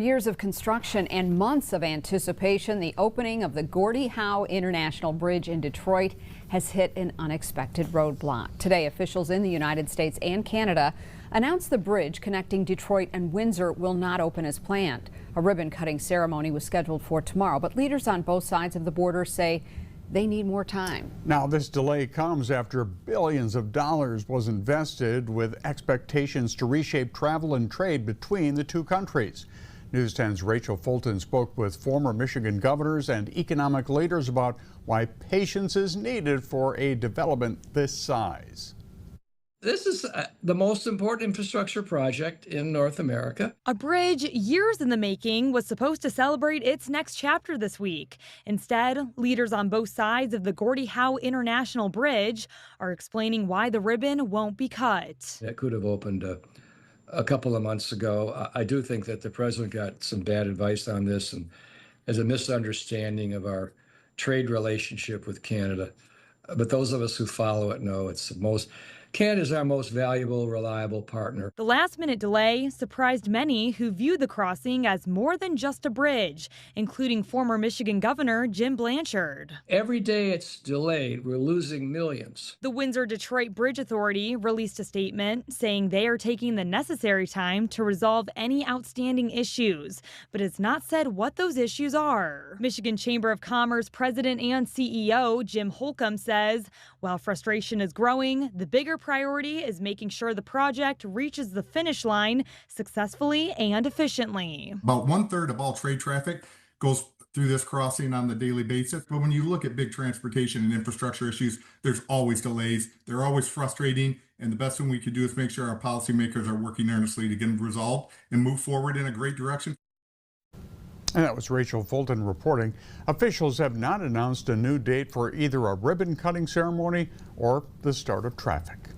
Years of construction and months of anticipation, the opening of the Gordie Howe International Bridge in Detroit has hit an unexpected roadblock. Today, officials in the United States and Canada announced the bridge connecting Detroit and Windsor will not open as planned. A ribbon-cutting ceremony was scheduled for tomorrow, but leaders on both sides of the border say they need more time. Now, this delay comes after billions of dollars was invested with expectations to reshape travel and trade between the two countries. News 10's Rachel Fulton spoke with former Michigan governors and economic leaders about why patience is needed for a development this size. This is the most important infrastructure project in North America. A bridge years in the making was supposed to celebrate its next chapter this week. Instead, leaders on both sides of the Gordie Howe International Bridge are explaining why the ribbon won't be cut. It could have opened a couple of months ago. I do think that the president got some bad advice on this and has a misunderstanding of our trade relationship with Canada. But those of us who follow it know Canada's our most valuable, reliable partner. The last-minute delay surprised many who view the crossing as more than just a bridge, including former Michigan Governor Jim Blanchard. Every day it's delayed, we're losing millions. The Windsor-Detroit Bridge Authority released a statement saying they are taking the necessary time to resolve any outstanding issues, but it's not said what those issues are. Michigan Chamber of Commerce President and CEO Jim Holcomb says, while frustration is growing, the bigger priority is making sure the project reaches the finish line successfully and efficiently. About 1/3 of all trade traffic goes through this crossing on the daily basis. But when you look at big transportation and infrastructure issues, there's always delays. They're always frustrating. And the best thing we can do is make sure our policymakers are working earnestly to get them resolved and move forward in a great direction. And that was Rachel Fulton reporting. Officials have not announced a new date for either a ribbon-cutting ceremony or the start of traffic.